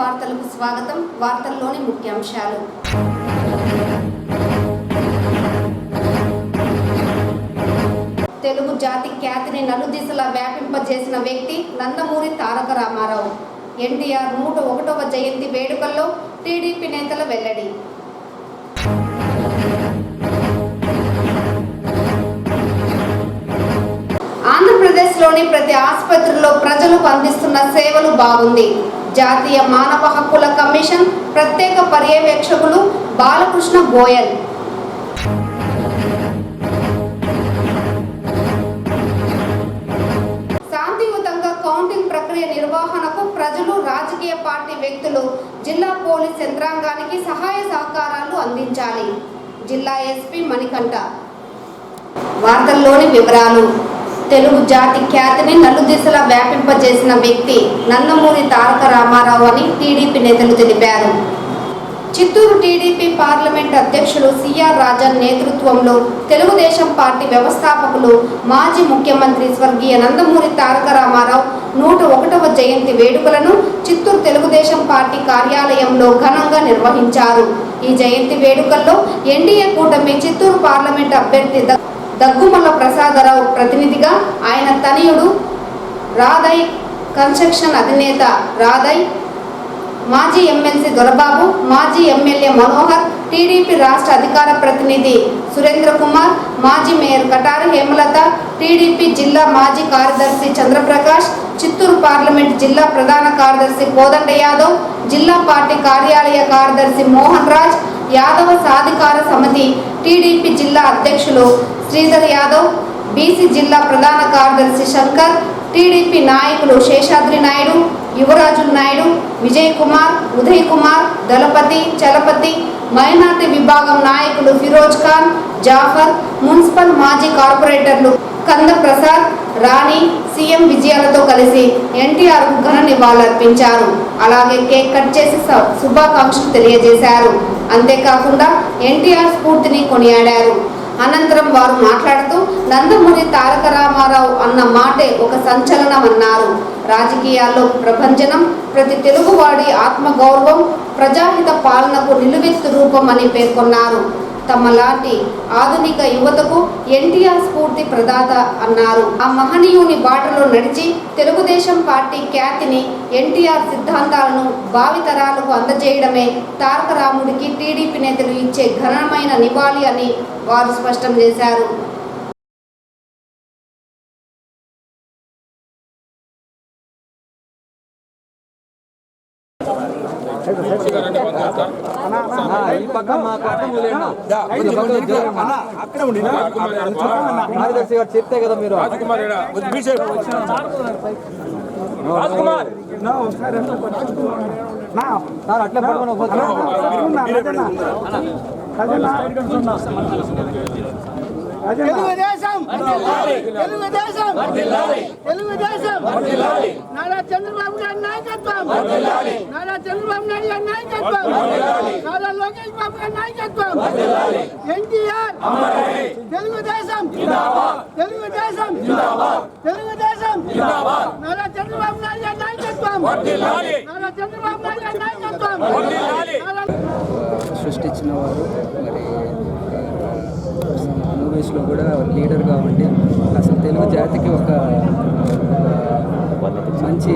వార్తలకు స్వాగతం. వార్తల్లోని ముఖ్యాంశాలు. తెలుగు జాతి ఖ్యాతిని నలుదిశలా వ్యాపింపజేసిన వ్యక్తి నందమూరి తారక రామారావు. ఎన్టీఆర్ 101వ జయంతి వేడుకల్లో టీడీపీ నేతల వెల్లడి. ఆంధ్రప్రదేశ్లోని ప్రతి ఆసుపత్రిలో ప్రజలకు అందిస్తున్న సేవలు బాగుంది. జాతీయ మానవ హక్కుల కమిషన్ ప్రత్యేక పర్యవేక్షకులు బాలకృష్ణ గోయల్. శాంతియుతంగా కౌంటింగ్ ప్రక్రియ నిర్వహణకు ప్రజలు, రాజకీయ పార్టీ వ్యక్తులు జిల్లా పోలీస్ యంత్రాంగానికి సహాయ సహకారాలు అందించాలి. జిల్లా ఎస్పీ మణికంఠ. వార్తల్లోని వివరాలు. తెలుగు జాతి ఖ్యాతిని నలుదిశలా వ్యాపింపజేసిన వ్యక్తి నందమూరి తారక రామారావు అని టీడీపీ నేతలు తెలిపారు. చిత్తూరు టీడీపీ పార్లమెంట్ అధ్యక్షులు సిఆర్ రాజన్ నేతృత్వంలో తెలుగుదేశం పార్టీ వ్యవస్థాపకులు మాజీ ముఖ్యమంత్రి స్వర్గీయ నందమూరి తారక రామారావు 101వ జయంతి వేడుకలను చిత్తూరు తెలుగుదేశం పార్టీ కార్యాలయంలో ఘనంగా నిర్వహించారు. ఈ జయంతి వేడుకల్లో ఎన్డీఏ కూటమి చిత్తూరు పార్లమెంట్ అభ్యర్థి దగ్గుమల్ల ప్రసాదరావు ప్రతినిధిగా, ఆయన తనయుడు రాధై కన్స్ట్రక్షన్ అధినేత రాధై, మాజీ ఎమ్మెల్సీ దొరబాబు, మాజీ ఎమ్మెల్యే మనోహర్, టీడీపీ రాష్ట్ర అధికార ప్రతినిధి సురేంద్ర కుమార్, మాజీ మేయర్ కటారి హేమలత, టీడీపీ జిల్లా మాజీ కార్యదర్శి చంద్రప్రకాష్, చిత్తూరు పార్లమెంట్ జిల్లా ప్రధాన కార్యదర్శి కోదండ యాదవ్, జిల్లా పార్టీ కార్యాలయ కార్యదర్శి మోహన్ రాజ్, యాదవ సాధికార సమితి టీడీపీ జిల్లా అధ్యక్షులు శ్రీధర్ యాదవ్, బీసీ జిల్లా ప్రధాన కార్యదర్శి శంకర్, టీడీపీ నాయకులు శేషాద్రి నాయుడు, యువరాజుల నాయుడు, విజయ్ కుమార్, ఉదయ్ కుమార్, దళపతి, చలపతి, మైనార్టీ విభాగం నాయకులు ఫిరోజ్ ఖాన్, జాఫర్, మున్సిపల్ మాజీ కార్పొరేటర్లు కంద ప్రసాద్, రాణి, సీఎం విజయాలతో కలిసి ఎన్టీఆర్కు ఘన నివాళులర్పించారు. అలాగే కేక్ కట్ చేసి శుభాకాంక్షలు తెలియజేశారు. అంతేకాకుండా ఎన్టీఆర్ స్ఫూర్తిని కొనియాడారు. అనంతరం వారు మాట్లాడుతూ నందమూరి తారక రామారావు అన్న మాటే ఒక సంచలనమన్నారు. రాజకీయాల్లో ప్రభంజనం, ప్రతి తెలుగువాడి ఆత్మగౌరవం, ప్రజాహిత పాలనకు నిలువెత్తు రూపం అని పేర్కొన్నారు. తమలాంటి ఆధునిక యువతకు ఎన్టీఆర్ స్ఫూర్తి ప్రదాత అన్నారు. ఆ మహనీయుని బాటలో నడిచి తెలుగుదేశం పార్టీ ఖ్యాతిని, ఎన్టీఆర్ సిద్ధాంతాలను భావితరాలకు అందజేయడమే తారక రాముడికి టీడీపీ నేతలు ఇచ్చే ఘనమైన నివాళి అని వారు స్పష్టం చేశారు. కార్యదర్శి గారు చెప్తే కదా మీరు సార్ అట్లా తెలుగుదేశం నారా చంద్రబాబు గారి నాయకత్వం, నారా చంద్రబాబు నాయుడు గారి నాయకత్వం, నారా లోకేష్ బాబు గారి నాయకత్వం, ఎన్టీఆర్ తెలుగుదేశం, తెలుగుదేశం, తెలుగుదేశం, నారా చంద్రబాబు నాయుడు గారి నాయకత్వం, నారా చంద్రబాబు నాయుడు గారి నాయకత్వం సృష్టించిన వారు. మరి మూవీస్లో కూడా లీడర్గా ఉండి అసలు తెలుగు జాతికి ఒక మంచి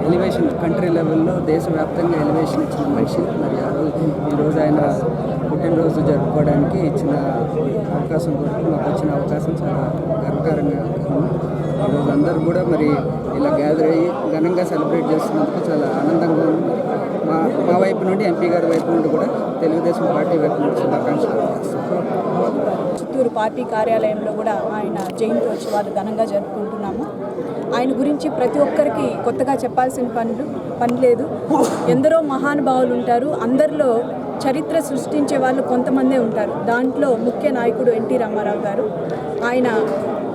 ఎలివేషన్, కంట్రీ లెవెల్లో దేశవ్యాప్తంగా ఎలివేషన్ ఇచ్చిన మనిషి. మరి ఈరోజు ఆయన పుట్టినరోజు జరుపుకోవడానికి ఇచ్చిన అవకాశం కొరకు మాకు వచ్చిన అవకాశం చాలా గర్వకారంగా ఉంది. ఈరోజు అందరూ కూడా మరి ఇలా గ్యాదర్ అయ్యి ఘనంగా సెలబ్రేట్ చేస్తున్నందుకు చాలా ఆనందంగా ఉంది. మా వైపు నుండి, ఎంపీ గారి వైపు నుండి కూడా తెలుగుదేశం పార్టీ వైపు నుండి శుభాకాంక్షలు. చిత్తూరు పార్టీ కార్యాలయంలో కూడా ఆయన జయంతి ఉత్సవాలు ఘనంగా జరుపుకుంటున్నాము. ఆయన గురించి ప్రతి ఒక్కరికి కొత్తగా చెప్పాల్సిన పని లేదు. ఎందరో మహానుభావులు ఉంటారు. అందరిలో చరిత్ర సృష్టించే వాళ్ళు కొంతమందే ఉంటారు. దాంట్లో ముఖ్య నాయకుడు ఎన్టీ రామారావు గారు. ఆయన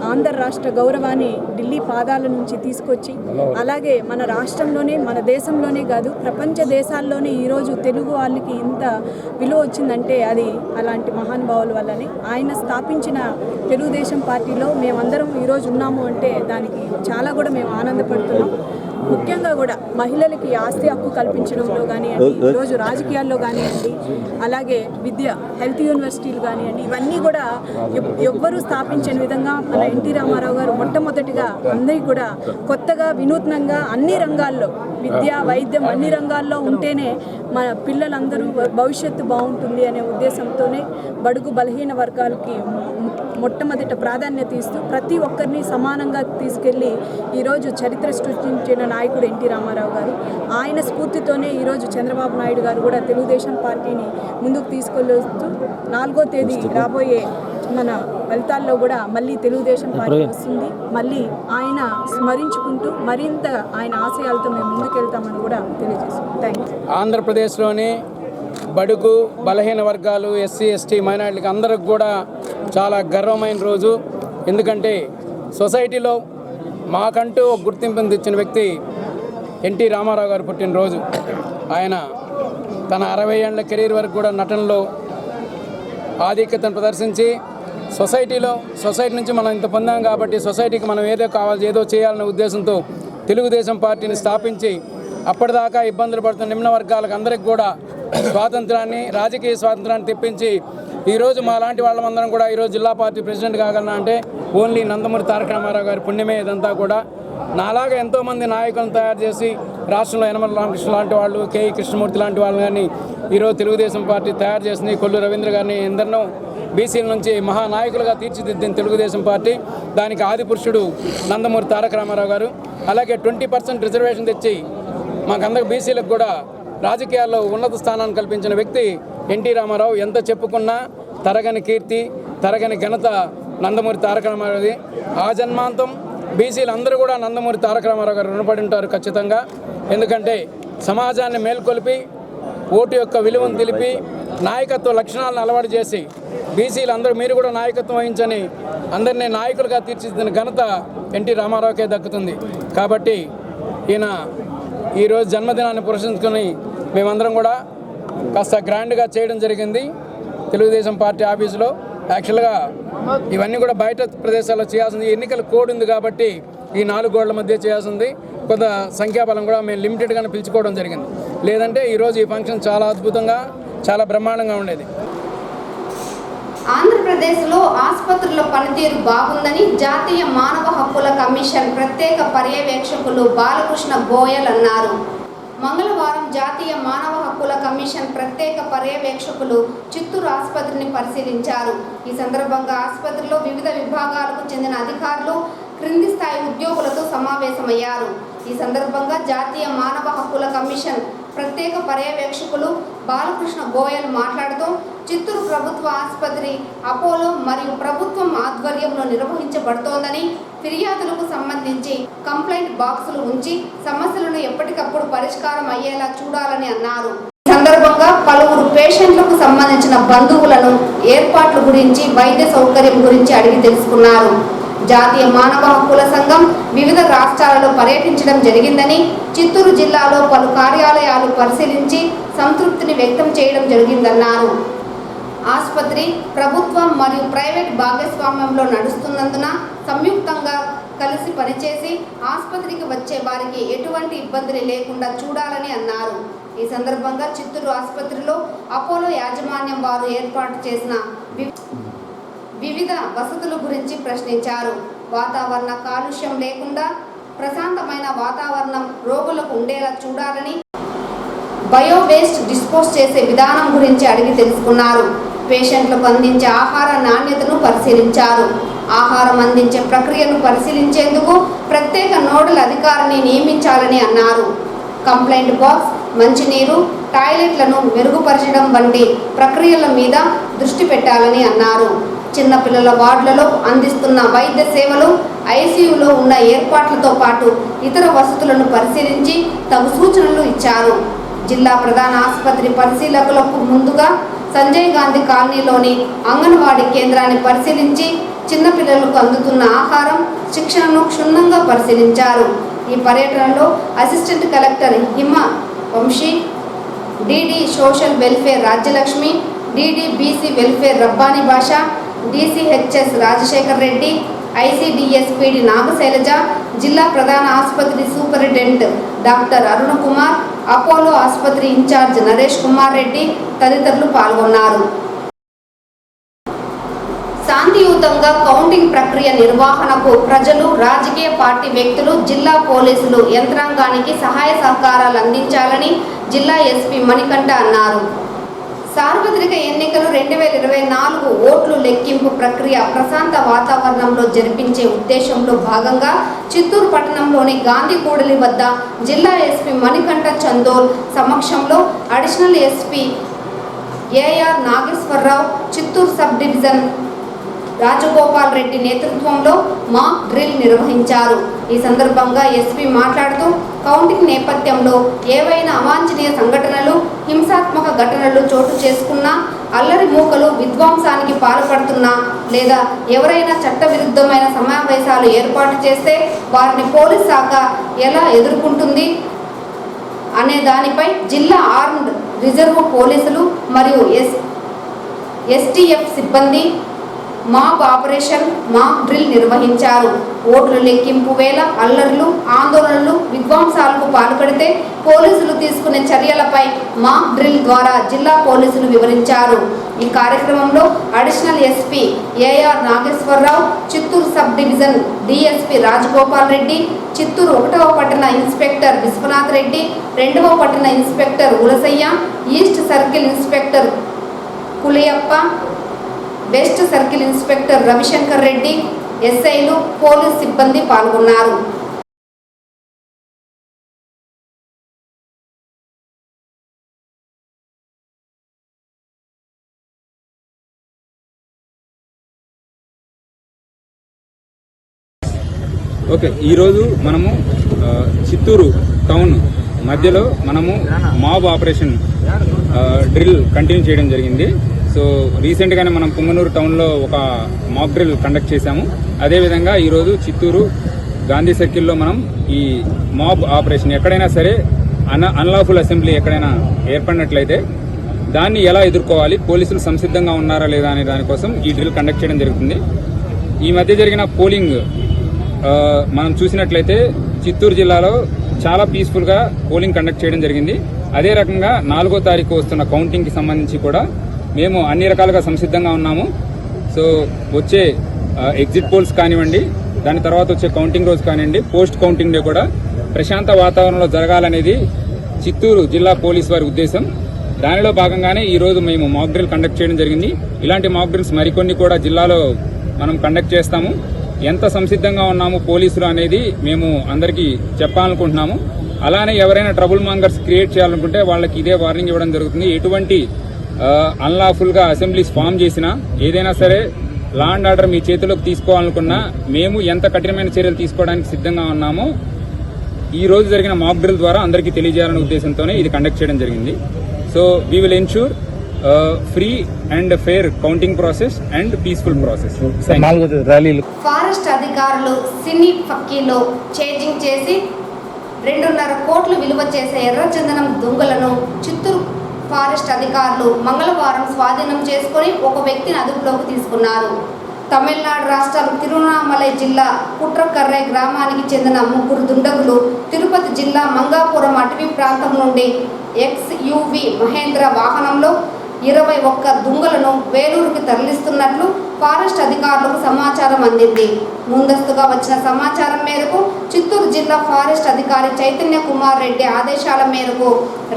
ఆంధ్ర రాష్ట్ర గౌరవాన్ని ఢిల్లీ పాదాల నుంచి తీసుకొచ్చి, అలాగే మన రాష్ట్రంలోనే, మన దేశంలోనే కాదు ప్రపంచ దేశాల్లోనే ఈరోజు తెలుగు వాళ్ళకి ఇంత విలువ వచ్చిందంటే అది అలాంటి మహానుభావుల వల్లనే. ఆయన స్థాపించిన తెలుగుదేశం పార్టీలో మేమందరం ఈరోజు ఉన్నాము అంటే దానికి చాలా కూడా మేము ఆనందపడుతున్నాం. ముఖ్యంగా కూడా మహిళలకి ఆస్తి హక్కు కల్పించడంలో కానివ్వండి, ఈరోజు రాజకీయాల్లో కానివ్వండి, అలాగే విద్య, హెల్త్ యూనివర్సిటీలు కానివ్వండి, ఇవన్నీ కూడా ఎవ్వరూ స్థాపించని విధంగా మన ఎన్టీ రామారావు గారు మొట్టమొదటిగా అందరికీ కూడా కొత్తగా వినూత్నంగా అన్ని రంగాల్లో విద్య, వైద్యం అన్ని రంగాల్లో ఉంటేనే మన పిల్లలందరూ భవిష్యత్తు బాగుంటుంది అనే ఉద్దేశంతోనే బడుగు బలహీన వర్గాలకి మొట్టమొదట ప్రాధాన్యత ఇస్తూ ప్రతి ఒక్కరిని సమానంగా తీసుకెళ్ళి ఈరోజు చరిత్ర సృష్టించిన నాయకుడు ఎన్టీ రామారావు గారు. ఆయన స్ఫూర్తితోనే ఈరోజు చంద్రబాబు నాయుడు గారు కూడా తెలుగుదేశం పార్టీని ముందుకు తీసుకెళ్ళొస్తూ 4వ తేదీ రాబోయే మన ఫలితాల్లో కూడా మళ్ళీ తెలుగుదేశం పార్టీ వస్తుంది. మళ్ళీ ఆయన స్మరించుకుంటూ మరింత ఆయన ఆశయాలతో మేము ముందుకెళ్తామని కూడా తెలియజేస్తున్నాం. Thank you. ఆంధ్రప్రదేశ్లోని బడుగు బలహీన వర్గాలు, ఎస్సీ ఎస్టీ మైనారిటీలకు అందరికి కూడా చాలా గర్వమైన రోజు. ఎందుకంటే సొసైటీలో మాకంటూ ఒక గుర్తింపును తెచ్చిన వ్యక్తి ఎన్టీ రామారావు గారు పుట్టినరోజు. ఆయన తన 60 ఏళ్ల కెరీర్ వరకు కూడా నటనలో ఆధిక్యతను ప్రదర్శించి సొసైటీ నుంచి మనం ఇంత పొందాం కాబట్టి సొసైటీకి మనం ఏదో చేయాలనే ఉద్దేశంతో తెలుగుదేశం పార్టీని స్థాపించి అప్పటిదాకా ఇబ్బందులు పడుతున్న నిమ్న వర్గాలకు అందరికి కూడా స్వాతంత్రాన్ని, రాజకీయ స్వాతంత్రాన్ని తెప్పించి ఈరోజు మా లాంటి వాళ్ళమందరం కూడా ఈరోజు జిల్లా పార్టీ ప్రెసిడెంట్ కాగలనా అంటే ఓన్లీ నందమూరి తారక రామారావు గారి పుణ్యమే. ఇదంతా కూడా నాలాగా ఎంతోమంది నాయకులను తయారు చేసి రాష్ట్రంలో యనమల రామకృష్ణ లాంటి వాళ్ళు, కేఈ కృష్ణమూర్తి లాంటి వాళ్ళు కానీ ఈరోజు తెలుగుదేశం పార్టీ తయారు చేసింది. కొల్లు రవీంద్ర గారిని ఎందరినో బీసీల నుంచి మహానాయకులుగా తీర్చిదిద్దిన తెలుగుదేశం పార్టీ. దానికి ఆదిపురుషుడు నందమూరి తారక రామారావు గారు. అలాగే 20% రిజర్వేషన్ తెచ్చి మాకందరికి బీసీలకు కూడా రాజకీయాల్లో ఉన్నత స్థానాన్ని కల్పించిన వ్యక్తి ఎన్టీ రామారావు. ఎంత చెప్పుకున్నా తరగని కీర్తి, తరగని ఘనత నందమూరి తారక రామారావుది. ఆ జన్మాంతం బీసీలు అందరూ కూడా నందమూరి తారక రామారావు గారు రుణపడి ఉంటారు ఖచ్చితంగా. ఎందుకంటే సమాజాన్ని మేల్కొల్పి, ఓటు యొక్క విలువను తెలిపి, నాయకత్వ లక్షణాలను అలవాటు చేసి బీసీలు అందరూ మీరు కూడా నాయకత్వం వహించని అందరినీ నాయకులుగా తీర్చిదిద్దిన ఘనత ఎన్టీ రామారావుకే దక్కుతుంది. కాబట్టి ఈయన ఈరోజు జన్మదినాన్ని పురస్కరించుకొని మేమందరం కూడా కాస్త గ్రాండ్గా చేయడం జరిగింది తెలుగుదేశం పార్టీ ఆఫీసులో. యాక్చువల్గా ఇవన్నీ కూడా బయట ప్రదేశాల్లో చేయాల్సింది. ఎన్నికల కోడ్ ఉంది కాబట్టి ఈ 4 గోడల మధ్య చేయాల్సింది. కొంత సంఖ్యాబలం కూడా మేము లిమిటెడ్గానే పిలుచుకోవడం జరిగింది. లేదంటే ఈరోజు ఈ ఫంక్షన్ చాలా అద్భుతంగా, చాలా బ్రహ్మాండంగా ఉండేది. ఆంధ్రప్రదేశ్లో ఆసుపత్రుల పనితీరు బాగుందని జాతీయ మానవ హక్కుల కమిషన్ ప్రత్యేక పర్యవేక్షకులు బాలకృష్ణ గోయల్ అన్నారు. మంగళవారం జాతీయ మానవ హక్కుల కమిషన్ ప్రత్యేక పర్యవేక్షకులు చిత్తూరు ఆసుపత్రిని పరిశీలించారు. ఈ సందర్భంగా ఆసుపత్రిలో వివిధ విభాగాలకు చెందిన అధికారులు, క్రింది స్థాయి ఉద్యోగులతో సమావేశమయ్యారు. ఈ సందర్భంగా జాతీయ మానవ హక్కుల కమిషన్ ప్రత్యేక పర్యవేక్షకులు బాలకృష్ణ గోయల్ మాట్లాడుతూ చిత్తూరు ప్రభుత్వ ఆసుపత్రి అపోలో మరియు ప్రభుత్వం ఆధ్వర్యంలో నిర్వహించబడుతోందని, ఫిర్యాదులకు సంబంధించి కంప్లైంట్ బాక్సులు ఉంచి సమస్యలను ఎప్పటికప్పుడు పరిష్కారం అయ్యేలా చూడాలని అన్నారు. ఈ సందర్భంగా పలువురు పేషెంట్లకు సంబంధించిన బంధువులను ఏర్పాట్ల గురించి, వైద్య సౌకర్యం గురించి అడిగి తెలుసుకున్నారు. జాతీయ మానవ హక్కుల సంఘం వివిధ రాష్ట్రాలలో పర్యటించడం జరిగిందని, చిత్తూరు జిల్లాలో పలు కార్యాలయాలు పరిశీలించి సంతృప్తిని వ్యక్తం చేయడం జరిగిందన్నారు. ఆసుపత్రి ప్రభుత్వం మరియు ప్రైవేట్ భాగస్వామ్యంలో నడుస్తున్నందున సంయుక్తంగా కలిసి పనిచేసి ఆసుపత్రికి వచ్చే వారికి ఎటువంటి ఇబ్బందులు లేకుండా చూడాలని అన్నారు. ఈ సందర్భంగా చిత్తూరు ఆసుపత్రిలో అపోలో యాజమాన్యం వారు ఏర్పాటు చేసిన వివిధ వసతుల గురించి ప్రశ్నించారు. వాతావరణ కాలుష్యం లేకుండా ప్రశాంతమైన వాతావరణం రోగులకు ఉండేలా చూడాలని, బయో వేస్ట్ డిస్పోజ్ చేసే విధానం గురించి అడిగి తెలుసుకున్నారు. పేషెంట్లకు అందించే ఆహార నాణ్యతను పరిశీలించారు. ఆహారం అందించే ప్రక్రియను పరిశీలించేందుకు ప్రత్యేక నోడల్ అధికారిని నియమించాలని అన్నారు. కంప్లైంట్ బాక్స్, మంచినీరు, టాయిలెట్లను మెరుగుపరచడం వంటి ప్రక్రియల మీద దృష్టి పెట్టాలని అన్నారు. చిన్నపిల్లల వార్డులలో అందిస్తున్న వైద్య సేవలు, ఐసీయూలో ఉన్న ఏర్పాట్లతో పాటు ఇతర వసతులను పరిశీలించి తగు సూచనలు ఇచ్చారు. జిల్లా ప్రధాన ఆసుపత్రి పరిశీలకులకు ముందుగా సంజయ్ గాంధీ కాలనీలోని అంగన్వాడీ కేంద్రాన్ని పరిశీలించి చిన్నపిల్లలకు అందుతున్న ఆహారం, శిక్షణను క్షుణ్ణంగా పరిశీలించారు. ఈ పర్యటనలో assistant collector Hima Vamsi, DD social welfare Rajyalakshmi, DD BC welfare Rabbani Bhasha, DCHS Rajasekhar Reddy, ICDS PD Nagashailaja, జిల్లా ప్రధాన ఆసుపత్రి సూపరింటెండెంట్ డాక్టర్ అరుణ్ కుమార్, అపోలో ఆసుపత్రి ఇన్ఛార్జ్ నరేష్ కుమార్ రెడ్డి తదితరులు పాల్గొన్నారు. శాంతియుతంగా కౌంటింగ్ ప్రక్రియ నిర్వహణకు ప్రజలు, రాజకీయ పార్టీ వ్యక్తులు, జిల్లా పోలీసులు యంత్రాంగానికి సహాయ సహకారాలు అందించాలని జిల్లా ఎస్పీ మణికంఠ అన్నారు. సార్వత్రిక ఎన్నికలు 2024 ఓట్లు లెక్కింపు ప్రక్రియ ప్రశాంత వాతావరణంలో జరిపించే ఉద్దేశంలో భాగంగా చిత్తూరు పట్టణంలోని గాంధీ కూడలి వద్ద జిల్లా ఎస్పీ మణికంఠ చందోల్ సమక్షంలో additional SP AR Nageswararao, Chittoor sub division Rajagopal Reddy నేతృత్వంలో మాక్ డ్రిల్ నిర్వహించారు. ఈ సందర్భంగా ఎస్పీ మాట్లాడుతూ కౌంటింగ్ నేపథ్యంలో ఏవైనా అవాంఛనీయ సంఘటనలు, హింసాత్మక ఘటనలు చోటు చేసుకున్నా, అల్లరి మూకలు విధ్వంసానికి పాల్పడుతున్నా లేదా ఎవరైనా చట్టవిరుద్ధమైన సమావేశాలు ఏర్పాటు చేస్తే వారిని పోలీస్ శాఖ ఎలా ఎదుర్కొంటుంది అనే దానిపై జిల్లా ఆర్మ్డ్ రిజర్వ్ పోలీసులు మరియు ఎస్టీఎఫ్ సిబ్బంది మాక్ ఆపరేషన్ మాక్ డ్రిల్ నిర్వహించారు. ఓట్ల లెక్కింపు వేళ అల్లర్లు, ఆందోళనలు, విధ్వంసాలకు పాల్పడితే పోలీసులు తీసుకునే చర్యలపై మాక్ డ్రిల్ ద్వారా జిల్లా పోలీసులు వివరించారు. ఈ కార్యక్రమంలో additional SP AR Nageswararao, Chittoor sub division DSP Rajagopal Reddy, Chittoor 1వ పట్టణ ఇన్స్పెక్టర్ విశ్వనాథ్ రెడ్డి, 2వ పట్టణ inspector Ulasayya, east circle inspector Kuliyappa, west circle inspector Ravishankar Reddy, ఎస్ఐలు, పోలీస్ సిబ్బంది పాల్గొన్నారు. ఓకే, ఈరోజు మనము చిత్తూరు టౌన్ మధ్యలో మనము మాబ్ ఆపరేషన్ డ్రిల్ కంటిన్యూ చేయడం జరిగింది. సో రీసెంట్గానే మనం పుంగనూరు టౌన్లో ఒక మాక్ డ్రిల్ కండక్ట్ చేశాము. అదేవిధంగా ఈరోజు చిత్తూరు గాంధీ సర్కిల్లో మనం ఈ మాబ్ ఆపరేషన్ ఎక్కడైనా సరే అన్లాఫుల్ అసెంబ్లీ ఎక్కడైనా ఏర్పడినట్లయితే దాన్ని ఎలా ఎదుర్కోవాలి, పోలీసులు సంసిద్ధంగా ఉన్నారా లేదా అనే దానికోసం ఈ డ్రిల్ కండక్ట్ చేయడం జరుగుతుంది. ఈ మధ్య జరిగిన పోలింగ్ మనం చూసినట్లయితే చిత్తూరు జిల్లాలో చాలా పీస్ఫుల్గా పోలింగ్ కండక్ట్ చేయడం జరిగింది. అదే రకంగా 4వ తారీఖు వస్తున్న కౌంటింగ్కి సంబంధించి కూడా మేము అన్ని రకాలుగా సంసిద్ధంగా ఉన్నాము. సో వచ్చే ఎగ్జిట్ పోల్స్ కానివ్వండి, దాని తర్వాత వచ్చే కౌంటింగ్ రోజు కానివ్వండి, పోస్ట్ కౌంటింగ్ డే కూడా ప్రశాంత వాతావరణంలో జరగాలనేది చిత్తూరు జిల్లా పోలీస్ వారి ఉద్దేశం. దానిలో భాగంగానే ఈరోజు మేము మాక్ డ్రిల్ కండక్ట్ చేయడం జరిగింది. ఇలాంటి మాక్ డ్రిల్స్ మరికొన్ని కూడా జిల్లాలో మనం కండక్ట్ చేస్తాము. ఎంత సంసిద్ధంగా ఉన్నాము పోలీసులు అనేది మేము అందరికీ చెప్పాలనుకుంటున్నాము. అలానే ఎవరైనా ట్రబుల్ మాంగర్స్ క్రియేట్ చేయాలనుకుంటే వాళ్ళకి ఇదే వార్నింగ్ ఇవ్వడం జరుగుతుంది. ఎటువంటి అన్లాఫుల్గా అసెంబ్లీస్ ఫామ్ చేసినా, ఏదైనా సరే లా అండ్ ఆర్డర్ మీ చేతిలోకి తీసుకోవాలనుకున్నా మేము ఎంత కఠినమైన చర్యలు తీసుకోవడానికి సిద్ధంగా ఉన్నామో ఈ రోజు జరిగిన మాక్ డ్రిల్ ద్వారా అందరికీ తెలియజేయాలనే ఉద్దేశంతోనే ఇది కండక్ట్ చేయడం జరిగింది. So we will ensure free and fair counting process and peaceful process. Forest అధికారులు సినీ ఫక్కీలో చేంజింగ్ చేసి 2.5 కోట్లు విలువ చేసే ఎర్రచందనం దుంగలను చిత్తూరు ఫారెస్ట్ అధికారులు మంగళవారం స్వాధీనం చేసుకుని ఒక వ్యక్తిని అదుపులోకి తీసుకున్నారు. తమిళనాడు రాష్ట్రం తిరువణామలై జిల్లా కుట్రకర్రై గ్రామానికి చెందిన 3 దుండగులు తిరుపతి జిల్లా మంగాపురం అటవీ ప్రాంతం నుండి XUV మహేంద్ర వాహనంలో 21 దుంగలను వేలూరుకి తరలిస్తున్నట్లు ఫారెస్ట్ అధికారులకు సమాచారం అందింది. ముందస్తుగా వచ్చిన సమాచారం మేరకు చిత్తూరు జిల్లా ఫారెస్ట్ అధికారి చైతన్య కుమార్ రెడ్డి ఆదేశాల మేరకు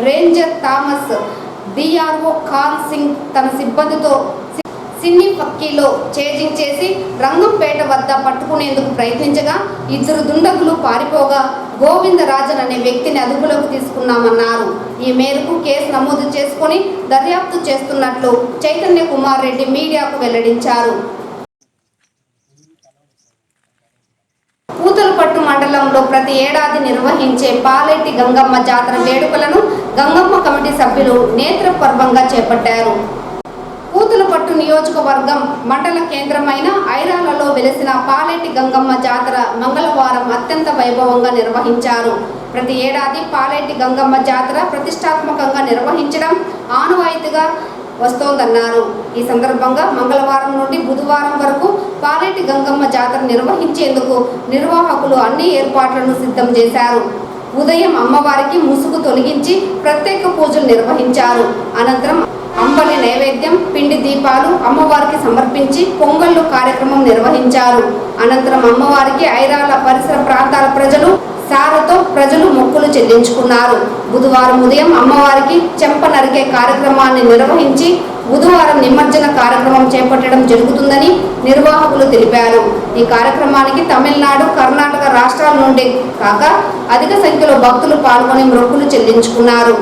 ranger Thomas DRO Khan Singh తన సిబ్బందితో సిన్ని ఫక్కీలో చేంజింగ్ చేసి రంగంపేట వద్ద పట్టుకునేందుకు ప్రయత్నించగా 2 దుండగులు పారిపోగా గోవిందరాజన్ అనే వ్యక్తిని అదుపులోకి తీసుకున్నామన్నారు. ఈ మేరకు కేసు నమోదు చేసుకుని దర్యాప్తు చేస్తున్నట్లు చైతన్య కుమార్ రెడ్డి మీడియాకు వెల్లడించారు. పూతలపట్టు మండలంలో ప్రతి ఏడాది నిర్వహించే పాలేటి గంగమ్మ జాతర వేడుకలను గంగమ్మ కమిటీ సభ్యులు నేత్రపర్వంగా చేపట్టారు. పూతలపట్టు నియోజకవర్గం మండల కేంద్రమైన ఐరాలలో వెలిసిన పాలేటి గంగమ్మ జాతర మంగళవారం అత్యంత వైభవంగా నిర్వహించారు. ప్రతి ఏడాది పాలేటి గంగమ్మ జాతర ప్రతిష్టాత్మకంగా నిర్వహించడం ఆనవాయితీగా వస్తోందన్నారు. ఈ సందర్భంగా మంగళవారం నుండి బుధవారం వరకు పాలేటి గంగమ్మ జాతర నిర్వహించేందుకు నిర్వాహకులు అన్ని ఏర్పాట్లను సిద్ధం చేశారు. ఉదయం అమ్మవారికి ముసుగు తొలగించి ప్రత్యేక పూజలు నిర్వహించారు. అనంతరం అంబలి నైవేద్యం, పిండి దీపాలు అమ్మవారికి సమర్పించి పొంగళ్ళు కార్యక్రమం నిర్వహించారు. అనంతరం అమ్మవారికి ఐరాల పరిసర ప్రాంతాల ప్రజలు మొక్కులు చెల్లించుకున్నారు. బుధవారం ఉదయం అమ్మవారికి చెంప నరికే కార్యక్రమాన్ని నిర్వహించి బుధవారం నిమజ్జన కార్యక్రమం చేపట్టడం జరుగుతుందని నిర్వాహకులు తెలిపారు. ఈ కార్యక్రమానికి తమిళనాడు, కర్ణాటక రాష్ట్రాల నుండి కాక అధిక సంఖ్యలో భక్తులు పాల్గొని మొక్కులు చెల్లించుకున్నారు.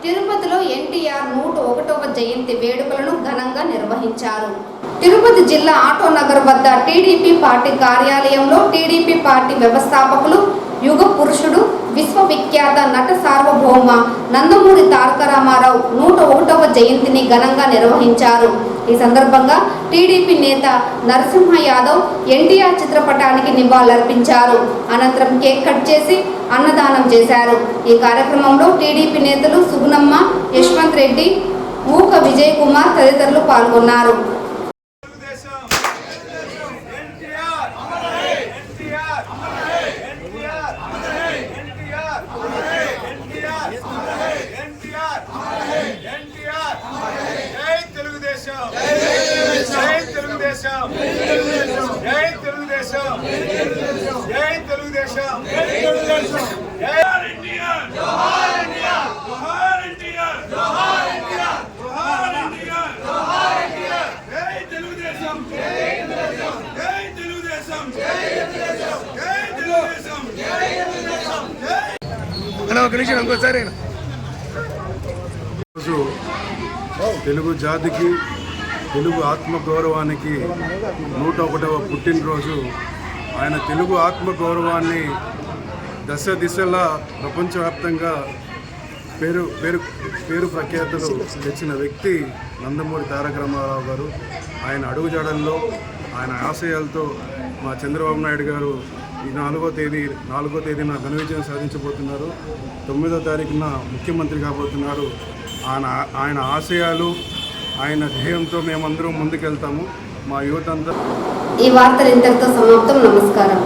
తిరుపతిలో ఎన్టీఆర్ 101వ జయంతి వేడుకలను ఘనంగా నిర్వహించారు. తిరుపతి జిల్లా ఆటో నగర్ వద్ద టీడీపీ పార్టీ కార్యాలయంలో టీడీపీ పార్టీ వ్యవస్థాపకులు, యుగ పురుషుడు, విశ్వవిఖ్యాత నట సార్వభౌమ నందమూరి తారక రామారావు 101వ జయంతిని ఘనంగా నిర్వహించారు. ఈ సందర్భంగా టీడీపీ నేత నరసింహ యాదవ్ ఎన్టీఆర్ చిత్రపటానికి నివాళులర్పించారు. అనంతరం కేక్ కట్ చేసి అన్నదానం చేశారు. ఈ కార్యక్రమంలో టీడీపీ నేతలు సుగుణమ్మ, యశ్వంత్ రెడ్డి, ఊక విజయ్ కుమార్ తదితరులు పాల్గొన్నారు. తెలుగు జాతికి, తెలుగు ఆత్మగౌరవానికి 101వ పుట్టినరోజు. ఆయన తెలుగు ఆత్మగౌరవాన్ని దశ దిశలా ప్రపంచవ్యాప్తంగా పేరు ప్రఖ్యాతులు తెచ్చిన వ్యక్తి నందమూరి తారక రామారావు గారు. ఆయన అడుగుజాడల్లో, ఆయన ఆశయాలతో మా చంద్రబాబు నాయుడు గారు ఈ 4వ తేదీన ఘన విజయం సాధించబోతున్నారు. 9వ తారీఖున ముఖ్యమంత్రి కాబోతున్నారు. ఆయన ఆశయాలు, ఆయన ధ్యేయంతో మేమందరం ముందుకెళ్తాము. మా యువత అంతా. ఈ వార్తలు ఇంతటితో సమాప్తం. నమస్కారం.